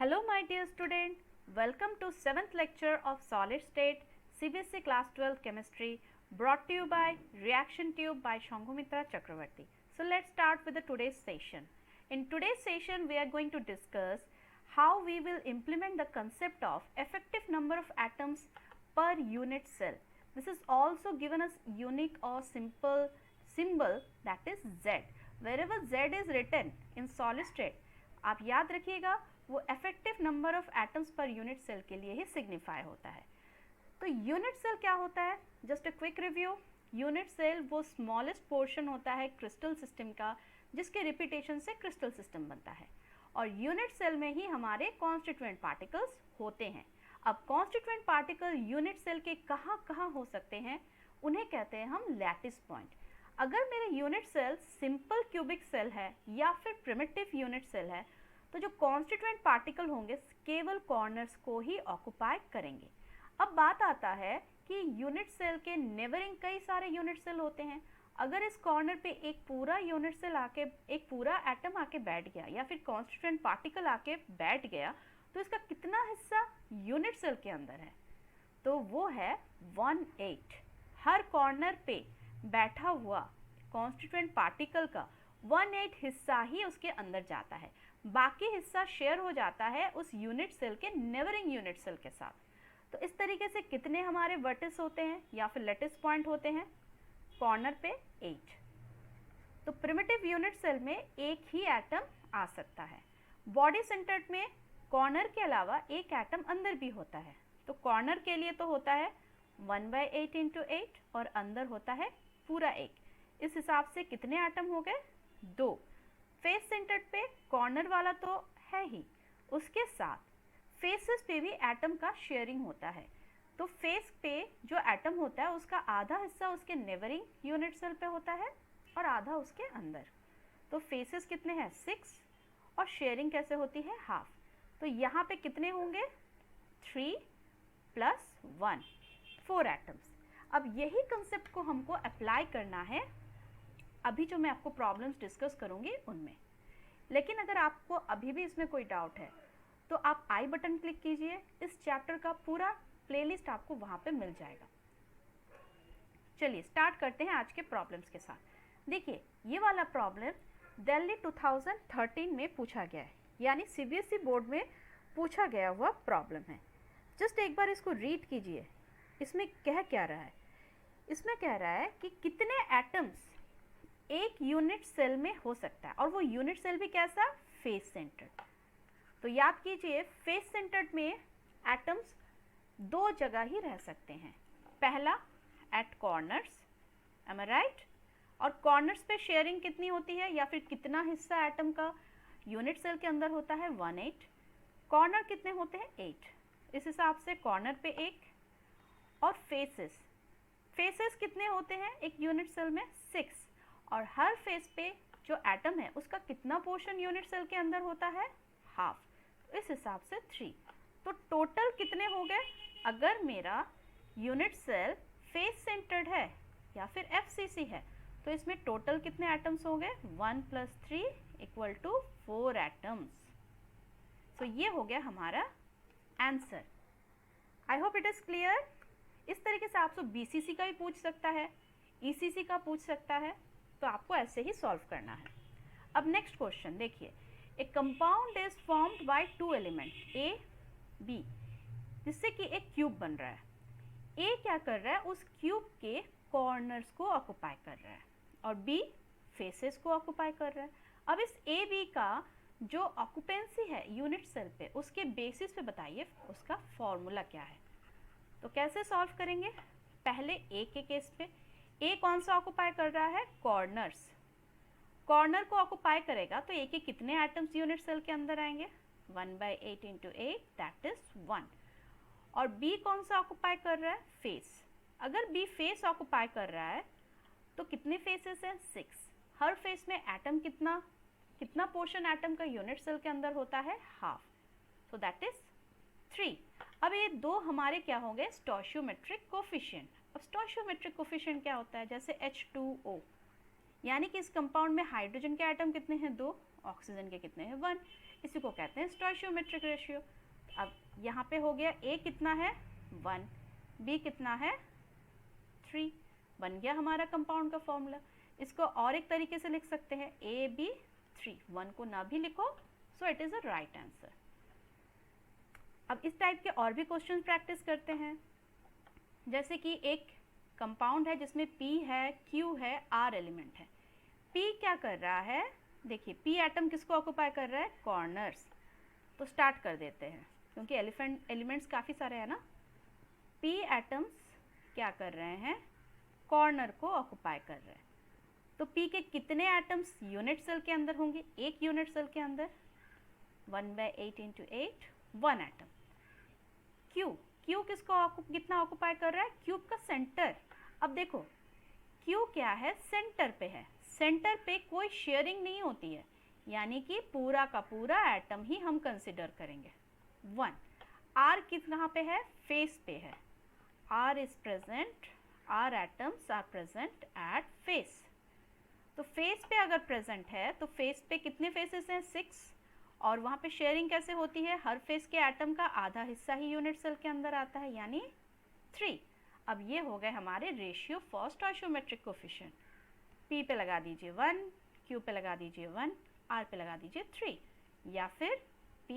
Hello my dear student, welcome to 7th lecture of solid state CBSE class 12 chemistry brought to you by Reaction Tube by Shangumitra Chakravarti. So let's start with the today's session. In today's session we are going to discuss how we will implement the concept of effective number of atoms per unit cell. This is also given as unique or simple symbol, that is Z. Wherever Z is written in solid state, आप याद रखिएगा वो effective number of atoms per unit cell के लिए ही signify होता है. तो unit cell क्या होता है? Just a quick review. Unit cell वो स्मॉलेस्ट पोर्शन होता है क्रिस्टल सिस्टम का जिसके रिपीटेशन से क्रिस्टल सिस्टम बनता है, और यूनिट सेल में ही हमारे कॉन्स्टिट्यूएंट पार्टिकल्स होते हैं. अब कॉन्स्टिट्यूएंट पार्टिकल यूनिट सेल के कहाँ कहाँ हो सकते हैं, उन्हें कहते हैं हम लैटिस पॉइंट. अगर मेरे unit cell simple cubic cell है या फिर प्रिमिटिव यूनिट सेल है तो जो कॉन्स्टिट्यूएंट पार्टिकल होंगे केवल कॉर्नर्स को ही ऑक्युपाई करेंगे. अब बात आता है कि यूनिट सेल के नेबरिंग कई सारे यूनिट सेल होते हैं. अगर इस कॉर्नर पे एक पूरा यूनिट सेल आके, एक पूरा एटम आके बैठ गया या फिर कॉन्स्टिट्यूएंट पार्टिकल आके बैठ गया तो इसका कितना हिस्सा यूनिट सेल के अंदर है? तो वो है 1/8. हर कॉर्नर पे बैठा हुआ कॉन्स्टिट्यूएंट पार्टिकल का 1/8 हिस्सा ही उसके अंदर जाता है. बाकी हिस्सा शेयर हो जाता है उस यूनिट सेल के नेबरिंग यूनिट सेल के साथ. तो इस तरीके से कितने हमारे वर्टिस होते हैं या फिर लैटिस पॉइंट होते हैं? कॉर्नर पे 8. तो प्रिमिटिव यूनिट सेल में एक ही एटम आ सकता है. बॉडी सेंटर्ड में कॉर्नर के अलावा एक एटम अंदर भी होता है. तो कॉर्नर के लिए तो होता है 1/8 × 8 और अंदर होता है पूरा 1. इस हिसाब से कितने एटम हो गए? 2. फेस सेंटर्ड पे कॉर्नर वाला तो है ही, उसके साथ फेसेस पे भी एटम का शेयरिंग होता है. तो फेस पे जो एटम होता है उसका आधा हिस्सा उसके नेबरिंग यूनिट सेल पे होता है और आधा उसके अंदर. तो फेसेस कितने हैं? 6. और शेयरिंग कैसे होती है? हाफ. तो यहाँ पे कितने होंगे? 3 + 1, 4 एटम्स. अब यही कंसेप्ट को हमको अप्लाई करना है अभी जो मैं आपको प्रॉब्लम्स डिस्कस करूंगी उनमें. लेकिन अगर आपको अभी भी इसमें कोई डाउट है तो आप आई बटन क्लिक कीजिए. इस चैप्टर का पूरा प्लेलिस्ट आपको वहाँ पे मिल जाएगा. चलिए स्टार्ट करते हैं आज के प्रॉब्लम्स के साथ. देखिए ये वाला प्रॉब्लम दिल्ली 2013 में पूछा गया है, यानी सीबीएसई बोर्ड में पूछा गया हुआ प्रॉब्लम है. जस्ट एक बार इसको रीड कीजिए. इसमें कह क्या रहा है? इसमें कह रहा है कि कितने एटम्स एक यूनिट सेल में हो सकता है, और वो यूनिट सेल भी कैसा? Face centred. तो याद कीजिए फेस सेंटर्ड में एटम्स दो जगह ही रह सकते हैं. पहला एट कॉर्नर्स, एम आई राइट? और कॉर्नर्स पे शेयरिंग कितनी होती है या फिर कितना हिस्सा एटम का यूनिट सेल के अंदर होता है? 1/8. कॉर्नर कितने होते हैं? 8. इस हिसाब से कॉर्नर पे 1. और फेसेस, फेसेस कितने होते हैं एक यूनिट सेल में? 6. और हर फेस पे जो एटम है उसका कितना पोर्शन यूनिट सेल के अंदर होता है? हाफ. इस हिसाब से 3. तो टोटल कितने हो गए? अगर मेरा यूनिट सेल फेस सेंटर्ड है या फिर एफसीसी है तो इसमें टोटल कितने एटम्स हो गए? 1 + 3 = 4 एटम्स. तो ये हो गया हमारा answer. I hope it is clear. इस तरीके से आपसे बीसीसी का भी पूछ सकता है, ईसीसी का पूछ सकता है, तो आपको ऐसे ही सॉल्व करना है. अब नेक्स्ट क्वेश्चन देखिए. A compound is formed by 2 element A B, जिससे कि एक क्यूब बन रहा है. ए क्या कर रहा है? उस क्यूब के कॉर्नर्स को ऑक्युपाई कर रहा है और बी फेसेस को ऑक्युपाई कर रहा है. अब इस ए बी का जो ऑक्यूपेंसी है यूनिट सेल पे उसके बेसिस पे बताइए उसका फॉर्मूला क्या है. तो कैसे सॉल्व करेंगे? पहले ए के केस पे ए कौन सा ऑक्युपाई कर रहा है? कॉर्नर्स. कॉर्नर को ऑक्युपाई करेगा तो ए के कितने एटम्स यूनिट सेल के अंदर आएंगे? 1/8 × 8, दैट इज 1. और बी कौन सा ऑक्युपाई कर रहा है? फेस. अगर बी फेस ऑक्युपाई कर रहा है तो कितने फेसेस हैं? 6. हर फेस में एटम कितना पोर्शन एटम का यूनिट सेल के अंदर होता है? हाफ. So that is 3. अब ये दो हमारे क्या होंगे? स्टोइचियोमेट्रिक कोफिशिएंट. अब स्टोइचियोमेट्रिक कोफिशिएंट क्या होता है? जैसे H2O, यानी कि इस कंपाउंड में हाइड्रोजन के एटम कितने हैं? 2 ऑक्सीजन के कितने हैं 1, इसी को कहते हैं स्टोइचियोमेट्रिक रेशियो। अब यहाँ पे हो गया A कितना है 1, B कितना है 3, बन गया हमारा कंपाउंड का फॉर्मूला। इसको और एक तरीके से लिख सकते हैं AB3, 1 को ना भी लिखो, so it is a right answer. अब इस टाइप के और भी क्वेश्चन प्रैक्टिस करते हैं, जैसे कि एक कंपाउंड है जिसमें P है, Q है, R एलिमेंट है। P क्या कर रहा है, देखिए P एटम किसको ऑक्यूपाई कर रहा है, कॉर्नर्स। तो स्टार्ट कर देते हैं, क्योंकि एलिमेंट्स काफ़ी सारे हैं ना। P एटम्स क्या कर रहे हैं, कॉर्नर को ऑक्यूपाई कर रहे हैं। तो P के कितने एटम्स यूनिट सेल के अंदर होंगे, एक यूनिट सेल के अंदर 1/8 × 8 1 एटम। Q किसको कितना ऑक्यूपाई कर रहा है, क्यूब का सेंटर। अब देखो Q क्या है, सेंटर पे है, सेंटर पे कोई शेयरिंग नहीं होती है, यानी कि पूरा का पूरा एटम ही हम कंसिडर करेंगे 1। R कहाँ पे है, फेस पे है, R is present, R atoms are present at face. तो फेस पे अगर प्रेजेंट है तो फेस पे कितने फेसेस हैं 6, और वहाँ पे शेयरिंग कैसे होती है, हर फेस के एटम का आधा हिस्सा ही यूनिट सेल के अंदर आता है, यानी 3। अब ये हो गए हमारे रेशियो फॉर स्टोइचियोमेट्रिक कोफिशिएंट। P पे लगा दीजिए 1, Q पे लगा दीजिए 1, R पे लगा दीजिए 3, या फिर P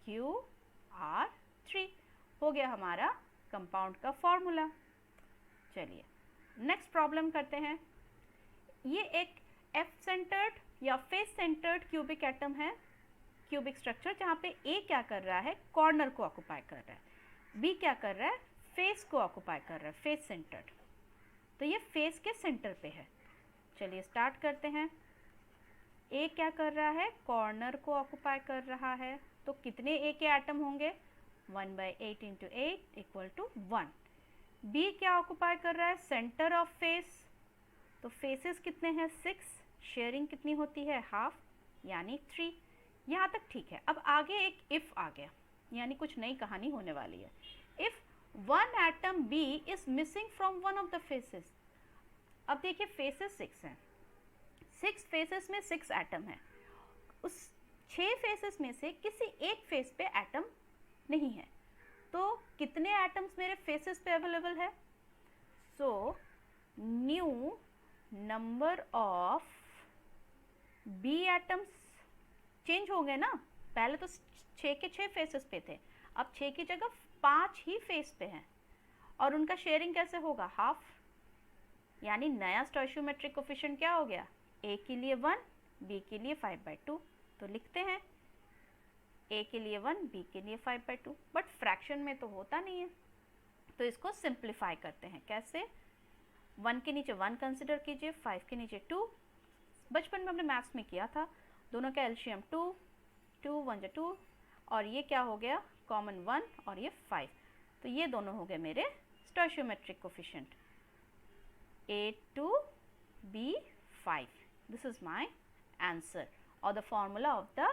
Q R 3 हो गया हमारा कंपाउंड का फॉर्मूला। चलिए नेक्स्ट प्रॉब्लम करते हैं। ये एक F सेंटर्ड या फेस सेंटर्ड क्यूबिक एटम है, क्यूबिक स्ट्रक्चर, जहाँ पे A क्या कर रहा है, कॉर्नर को ऑक्यूपाई कर रहा है, B क्या कर रहा है, फेस को ऑक्यूपाई कर रहा है, फेस सेंटर्ड। तो ये फेस के सेंटर पे है। चलिए स्टार्ट करते हैं। A क्या कर रहा है, कॉर्नर को ऑक्यूपाई कर रहा है, तो कितने A के एटम होंगे 1/8 × 8 = 1। B क्या ऑक्यूपाई कर रहा है, सेंटर ऑफ फेस, तो फेसेस कितने हैं 6, शेयरिंग कितनी होती है हाफ, यानी 3। यहाँ तक ठीक है। अब आगे एक इफ आ गया, यानी कुछ नई कहानी होने वाली है। If 1 atom B is missing from one of the faces. अब देखिए फेसेस 6 हैं, 6 फेसेस में 6 एटम है, उस 6 फेसेस में से किसी एक फेस पे एटम नहीं है, तो कितने एटम्स मेरे फेसेस पे अवेलेबल है। So new number of B atoms change हो गए ना, पहले तो 6 के 6 फेसेस पे थे, अब 6 की जगह 5 ही फेस पे हैं, और उनका शेयरिंग कैसे होगा, हाफ, यानी नया स्टोइचियोमेट्रिक कोफिशिएंट क्या हो गया, A के लिए 1, B के लिए 5/2। तो लिखते हैं A के लिए 1, B के लिए 5/2, बट फ्रैक्शन में तो होता नहीं है, तो इसको सिंप्लीफाई करते हैं। कैसे, 1 के नीचे 1 कंसिडर कीजिए, 5 के नीचे 2, बचपन में हमने मैथ्स में किया था, दोनों का एलसीएम 2, 2 1 2, और ये क्या हो गया कॉमन 1 और ये 5, तो ये दोनों हो गए मेरे stoichiometric coefficient A2 B5। This is my answer और the formula of the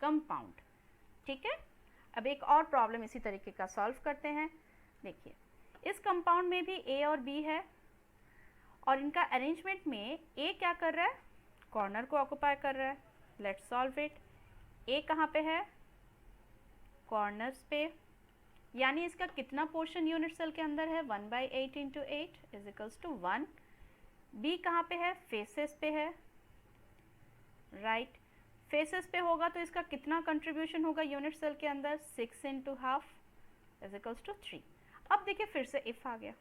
compound. ठीक है, अब एक और प्रॉब्लम इसी तरीके का सॉल्व करते हैं। देखिए इस कंपाउंड में भी A और B है, और इनका अरेंजमेंट में A क्या कर रहा है, कॉर्नर को ऑक्यूपाई कर रहा है। Let's solve it. A कहाँ पे है, कॉर्नर्स पे, यानी इसका कितना पोर्शन यूनिट सेल के अंदर है 1/8 × 8 = 1। B कहाँ पे है, फेसेस पे है, राइट। फेसेस पे होगा तो इसका कितना कंट्रीब्यूशन होगा यूनिट सेल के अंदर, 6 × ½ = 3। अब देखिए फिर से इफ आ गया,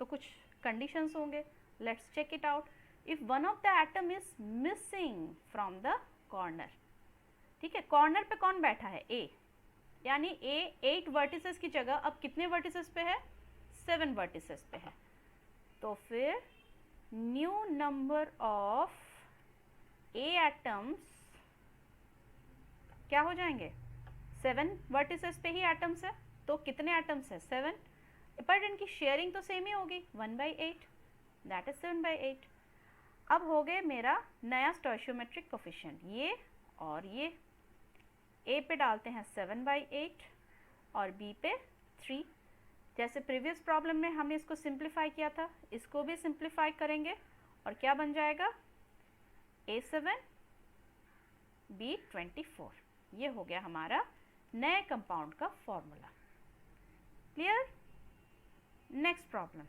तो कुछ कंडीशंस होंगे, let's check it out. If one of the atom is missing from the corner, ठीक है, कॉर्नर पे कौन बैठा है, A, यानी A 8 वर्टिसेस की जगह अब कितने वर्टिसेस पे है, 7 वर्टिसेस पे है, तो फिर new number of A atoms क्या हो जाएंगे, 7 वर्टिसेस पे ही एटम्स है, तो कितने एटम्स है 7, बट इनकी शेयरिंग तो सेम ही होगी 1/8, दैट इज 7/8। अब हो गए मेरा नया स्टोइचियोमेट्रिक कोफिशिएंट, ये और ये। A पे डालते हैं 7/8 और B पे 3। जैसे प्रीवियस प्रॉब्लम में हमने इसको सिंप्लीफाई किया था, इसको भी सिंप्लीफाई करेंगे और क्या बन जाएगा A7 B24। ये हो गया हमारा नए कंपाउंड का formula. Clear? Next problem,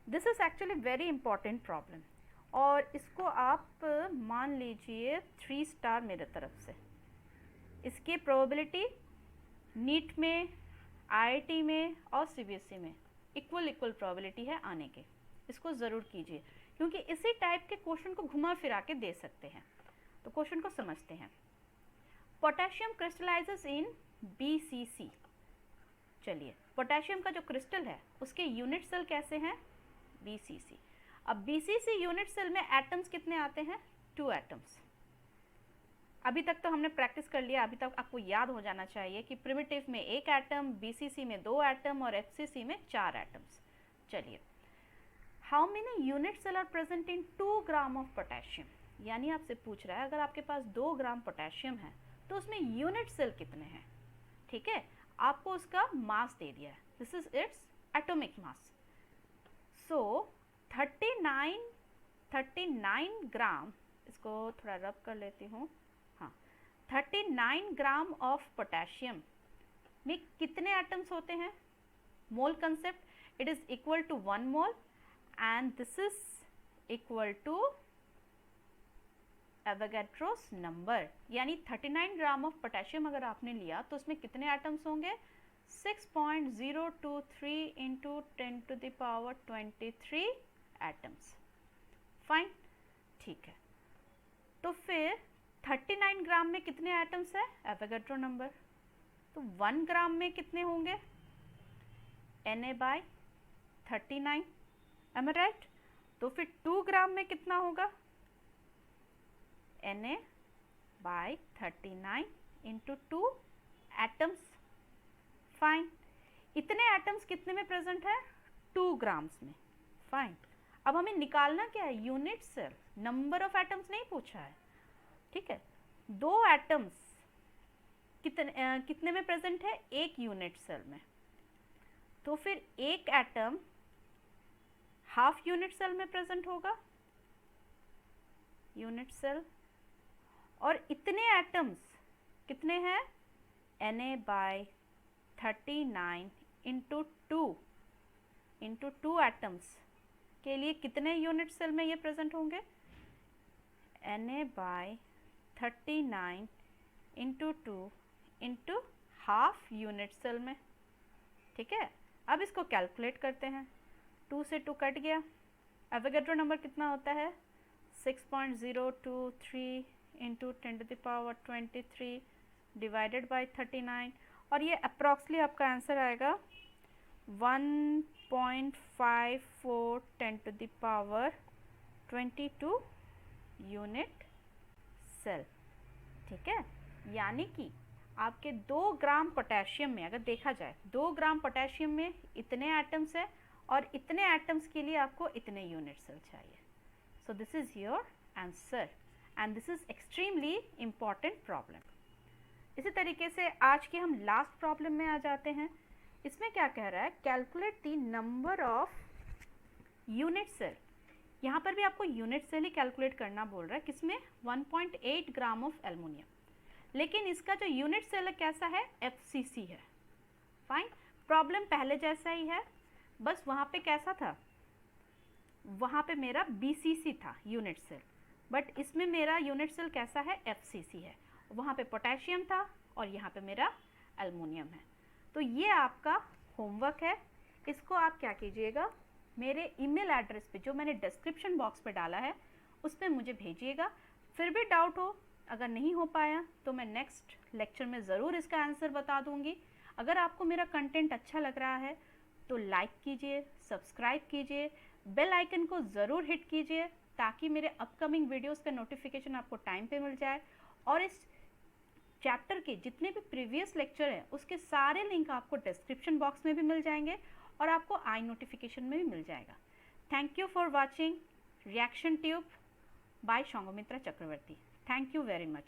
this is actually very important problem, और इसको आप मान लीजिए 3 स्टार मेरे तरफ से। इसकी प्रोबेबिलिटी नीट में, आईआईटी में और सीबीएसई में इक्वल प्रोबेबिलिटी है आने के। इसको ज़रूर कीजिए, क्योंकि इसी टाइप के क्वेश्चन को घुमा फिरा के दे सकते हैं। तो क्वेश्चन को समझते हैं। पोटेशियम क्रिस्टलाइजेस इन BCC। चलिए, पोटेशियम का जो क्रिस्टल है उसके यूनिट सेल कैसे हैं? BCC। अब BCC यूनिट सेल में एटम्स कितने आते हैं? 2 एटम्स। अभी तक तो हमने प्रैक्टिस कर लिया, अभी तक आपको याद हो जाना चाहिए कि प्रिमिटिव में 1 एटम, BCC में 2 एटम और FCC में 4 एटम्स। चलिए, how many unit cell are present in 2 gram of potassium? यानी आपसे पूछ रहा है अगर आपके पास 2 ग्राम पोटेशियम है तो उसमें यूनिट सेल कितने हैं। ठीक है, आपको उसका मास दे दिया है, this is its atomic mass. So 39 gram, इसको थोड़ा रब कर लेती हूँ, हाँ, 39 ग्राम ऑफ पोटेशियम में कितने एटम्स होते हैं? Mole concept, it is equal to 1 mole and this is equal to Avogadro's number. यानी 39 ग्राम ऑफ पोटेशियम अगर आपने लिया तो उसमें कितने एटम्स होंगे? 6.023 into 10 to the power 23 atoms. Fine, ठीक है। तो फिर 39 ग्राम में कितने एटम्स है? Avogadro number. तो 1 ग्राम में कितने होंगे? Na/39, एम आई राइट? तो फिर 2 ग्राम में कितना होगा? Na/39 into 2 atoms. फाइन, इतने एटम्स कितने में प्रेजेंट है? 2 ग्राम्स में। फाइन, अब हमें निकालना क्या है? Unit cell. Number of atoms नहीं पूछा है, ठीक है। 2 एटम्स कितने में प्रेजेंट है? 1 यूनिट सेल में। तो फिर 1 एटम हाफ यूनिट सेल में प्रेजेंट होगा, यूनिट सेल। और इतने एटम्स कितने हैं? Na/39 इंटू 2 एटम्स के लिए कितने यूनिट सेल में ये प्रेजेंट होंगे? Na/39 into 2 into half unit cell में। ठीक है, अब इसको कैलकुलेट करते हैं। 2 से 2 कट गया। एवोगैड्रो नंबर कितना होता है? 6.023 into 10 to the power 23 divided by 39, और ये अप्रॉक्सली आपका आंसर आएगा 1.54 10 to the power 22 unit cell. ठीक है, यानी कि आपके 2 ग्राम पोटेशियम में अगर देखा जाए, 2 ग्राम पोटेशियम में इतने एटम्स है और इतने एटम्स के लिए आपको इतने यूनिट सेल चाहिए। So this is your answer and this is extremely important problem. इसी तरीके से आज के हम लास्ट प्रॉब्लम में आ जाते हैं। इसमें क्या कह रहा है? Calculate the number of unit cell. यहाँ पर भी आपको यूनिट सेल ही कैलकुलेट करना बोल रहा है। किसमें? 1.8 ग्राम ऑफ एल्युमिनियम। लेकिन इसका जो यूनिट सेल है कैसा है? FCC है। फाइन, प्रॉब्लम पहले जैसा ही है, बस वहाँ पे कैसा था? वहाँ पे मेरा BCC था यूनिट सेल, बट इसमें मेरा यूनिट सेल कैसा है? FCC है। वहाँ पे पोटेशियम था और यहाँ पे मेरा एल्युमिनियम है। तो ये आपका होमवर्क है। इसको आप क्या कीजिएगा, मेरे ईमेल एड्रेस पे जो मैंने डिस्क्रिप्शन बॉक्स पे डाला है उस पर मुझे भेजिएगा। फिर भी डाउट हो, अगर नहीं हो पाया तो मैं नेक्स्ट लेक्चर में ज़रूर इसका आंसर बता दूंगी। अगर आपको मेरा कंटेंट अच्छा लग रहा है तो लाइक कीजिए, सब्सक्राइब कीजिए, बेल आइकन को ज़रूर हिट कीजिए ताकि मेरे अपकमिंग वीडियोस का नोटिफिकेशन आपको टाइम पे मिल जाए। और इस चैप्टर के जितने भी प्रीवियस लेक्चर हैं उसके सारे लिंक आपको डिस्क्रिप्शन बॉक्स में भी मिल जाएंगे और आपको आई नोटिफिकेशन में भी मिल जाएगा। Thank you for watching reaction tube by Sanghamitra Chakraborty. Thank you very much.